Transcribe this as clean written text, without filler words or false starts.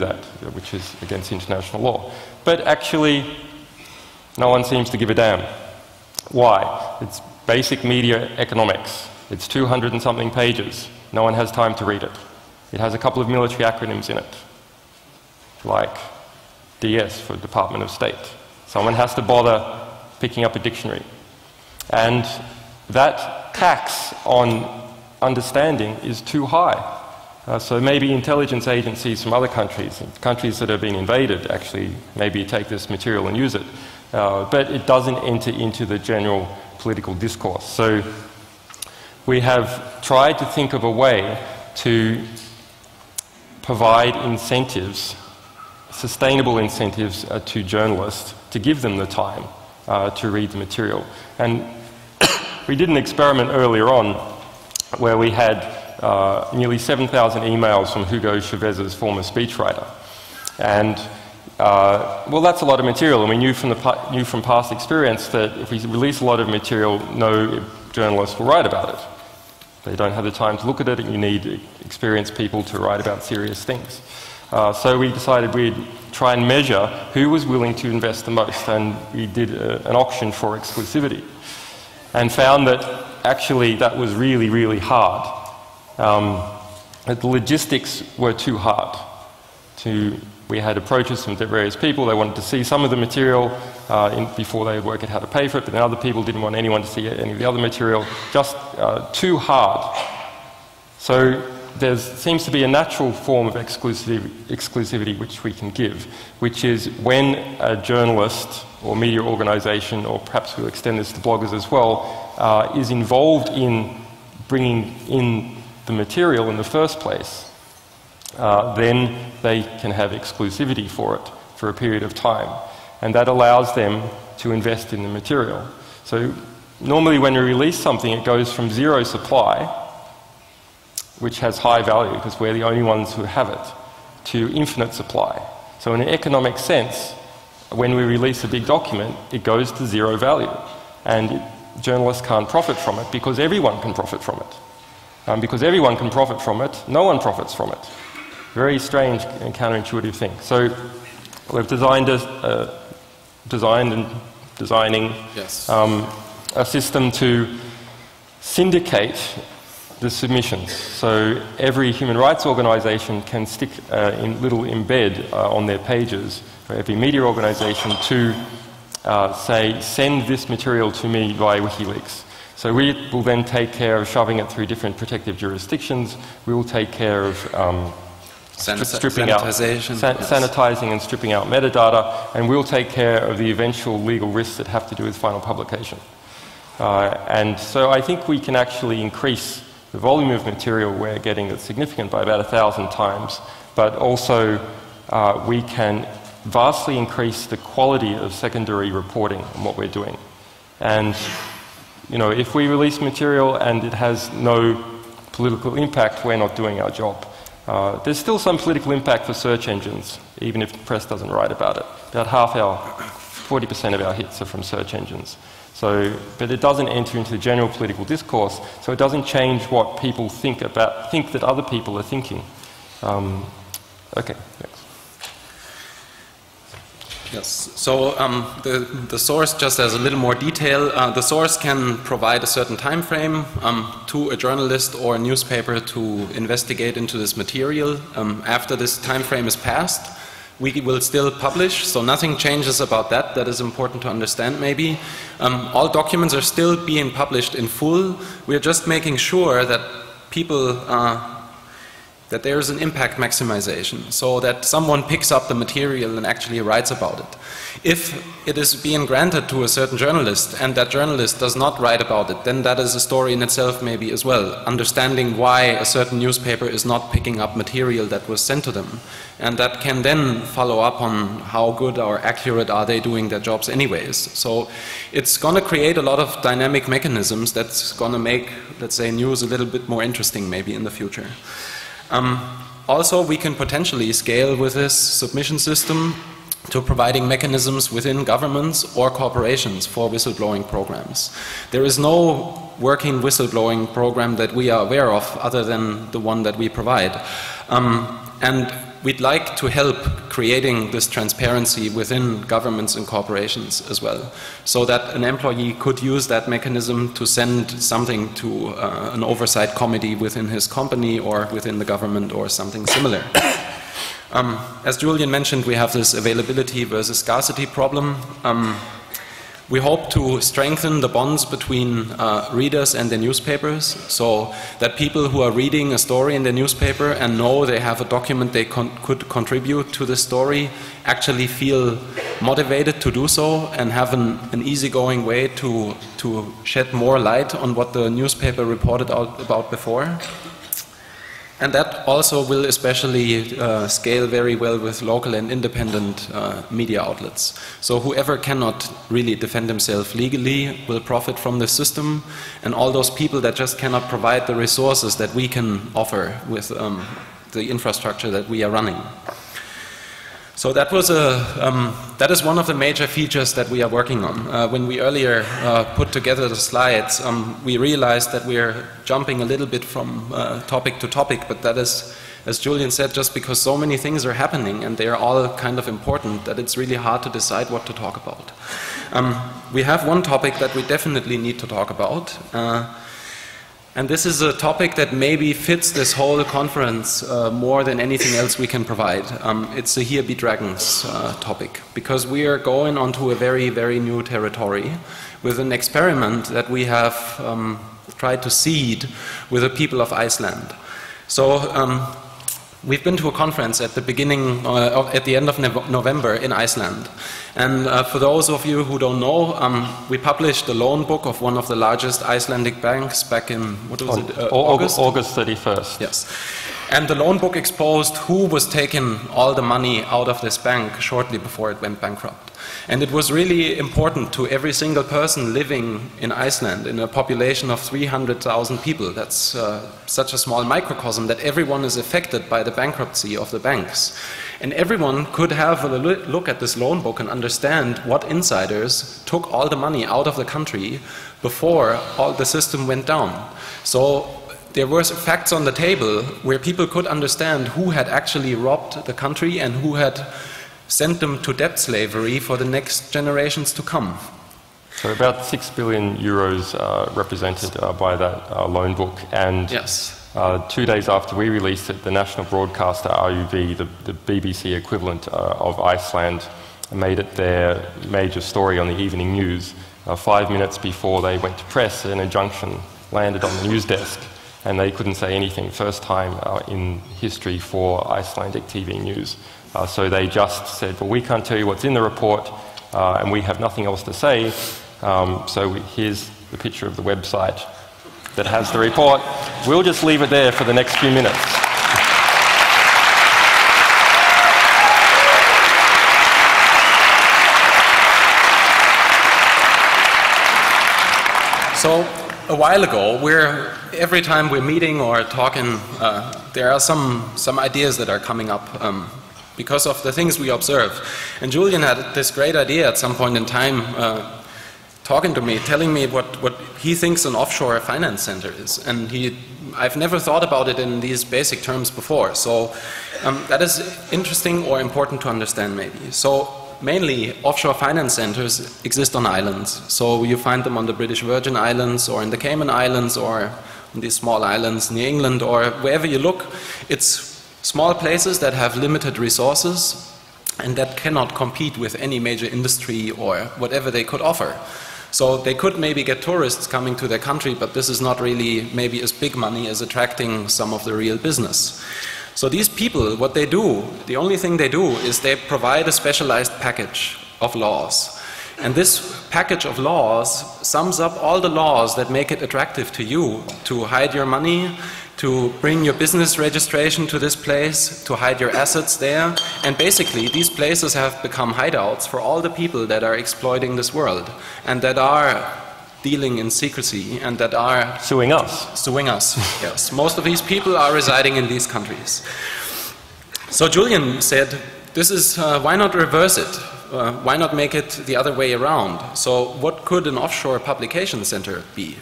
that, which is against international law. But actually, no one seems to give a damn. Why? It's basic media economics. It's 200 and something pages. No one has time to read it. It has a couple of military acronyms in it, like DS for Department of State. Someone has to bother picking up a dictionary. And that tax on understanding is too high. So maybe intelligence agencies from other countries, countries that have been invaded, actually maybe take this material and use it. But it doesn't enter into the general political discourse. So we have tried to think of a way to provide incentives, sustainable incentives to journalists to give them the time to read the material. And we did an experiment earlier on where we had nearly 7,000 emails from Hugo Chavez's former speechwriter. And, well, that's a lot of material, and we knew from past experience that if we release a lot of material, no journalist will write about it. They don't have the time to look at it, and you need experienced people to write about serious things. So we decided we'd try and measure who was willing to invest the most, and we did an auction for exclusivity, and found that actually that was really, really hard. The logistics were too hard. We had approaches from various people. They wanted to see some of the material before they would work out how to pay for it, but then other people didn't want anyone to see any of the other material. Just too hard. So there seems to be a natural form of exclusivity which we can give, which is when a journalist or media organisation, or perhaps we'll extend this to bloggers as well, is involved in bringing in the material in the first place, then they can have exclusivity for it for a period of time. And that allows them to invest in the material. So normally when we release something, it goes from zero supply, which has high value because we're the only ones who have it, to infinite supply. So in an economic sense, when we release a big document, it goes to zero value. And journalists can't profit from it because everyone can profit from it. Because everyone can profit from it, no one profits from it. Very strange and counterintuitive thing. So we've designing yes. A system to syndicate the submissions. So every human rights organisation can stick a little embed on their pages for every media organisation to say, send this material to me via WikiLeaks. So we will then take care of shoving it through different protective jurisdictions. We will take care of stripping out, sanitizing and stripping out metadata, and we'll take care of the eventual legal risks that have to do with final publication. And so I think we can actually increase the volume of material we're getting that's significant by about 1,000 times, but also we can vastly increase the quality of secondary reporting on what we're doing. And you know, if we release material and it has no political impact, we're not doing our job. There's still some political impact for search engines, even if the press doesn't write about it. About 40% of our hits are from search engines. So, but it doesn't enter into the general political discourse, so it doesn't change what people think that other people are thinking. Okay, next. Yes, so the source, just as a little more detail, the source can provide a certain time frame to a journalist or a newspaper to investigate into this material. After this time frame is passed, we will still publish, so nothing changes about that. That is important to understand maybe. All documents are still being published in full. We are just making sure that people that there is an impact maximization, so that someone picks up the material and actually writes about it. If it is being granted to a certain journalist and that journalist does not write about it, then that is a story in itself maybe as well, understanding why a certain newspaper is not picking up material that was sent to them. And that can then follow up on how good or accurate are they doing their jobs anyways. So it's going to create a lot of dynamic mechanisms that's going to make, let's say, news a little bit more interesting maybe in the future. Also, we can potentially scale with this submission system to providing mechanisms within governments or corporations for whistleblowing programs. There is no working whistleblowing program that we are aware of other than the one that we provide. And we'd like to help creating this transparency within governments and corporations as well, so that an employee could use that mechanism to send something to an oversight committee within his company or within the government or something similar. As Julian mentioned, we have this availability versus scarcity problem. We hope to strengthen the bonds between readers and the newspapers, so that people who are reading a story in the newspaper and know they have a document they could contribute to the story actually feel motivated to do so and have an easygoing way to shed more light on what the newspaper reported out about before. And that also will especially scale very well with local and independent media outlets. So whoever cannot really defend himself legally will profit from the system, and all those people that just cannot provide the resources that we can offer with the infrastructure that we are running. So that was that is one of the major features that we are working on. When we earlier put together the slides, we realized that we are jumping a little bit from topic to topic, but that is, as Julian said, just because so many things are happening and they are all kind of important that it's really hard to decide what to talk about. We have one topic that we definitely need to talk about. And this is a topic that maybe fits this whole conference more than anything else we can provide. It's the Here Be Dragons topic, because we are going onto a very, very new territory with an experiment that we have tried to seed with the people of Iceland. So we've been to a conference at the beginning, at the end of November in Iceland. And for those of you who don't know, we published the loan book of one of the largest Icelandic banks back in, what was it, August? August 31st. Yes. And the loan book exposed who was taking all the money out of this bank shortly before it went bankrupt. And it was really important to every single person living in Iceland, in a population of 300,000 people. That's such a small microcosm that everyone is affected by the bankruptcy of the banks. And everyone could have a look at this loan book and understand what insiders took all the money out of the country before all the system went down. So there were facts on the table where people could understand who had actually robbed the country and who had sent them to debt slavery for the next generations to come. So about 6 billion euros represented by that loan book. And yes. 2 days after we released it, the national broadcaster RUV, the BBC equivalent of Iceland, made it their major story on the evening news. 5 minutes before they went to press, an injunction landed on the news desk, and they couldn't say anything. First time in history for Icelandic TV news. So they just said, well, we can't tell you what's in the report, and we have nothing else to say. So here's the picture of the website that has the report. We'll just leave it there for the next few minutes. So a while ago, every time we're meeting or talking, there are some ideas that are coming up because of the things we observe. And Julian had this great idea at some point in time, talking to me, telling me what he thinks an offshore finance center is. And I've never thought about it in these basic terms before. So that is interesting or important to understand maybe. So mainly offshore finance centers exist on islands. So you find them on the British Virgin Islands or in the Cayman Islands or in these small islands near England or wherever you look. It's small places that have limited resources and that cannot compete with any major industry or whatever they could offer. So they could maybe get tourists coming to their country, but this is not really maybe as big money as attracting some of the real business. So these people, what they do, the only thing they do is they provide a specialized package of laws. And this package of laws sums up all the laws that make it attractive to you to hide your money, to bring your business registration to this place, to hide your assets there. And basically, these places have become hideouts for all the people that are exploiting this world and that are dealing in secrecy and that are suing us. Suing us, yes. Most of these people are residing in these countries. So Julian said, this is, why not reverse it? Why not make it the other way around? So what could an offshore publication center be?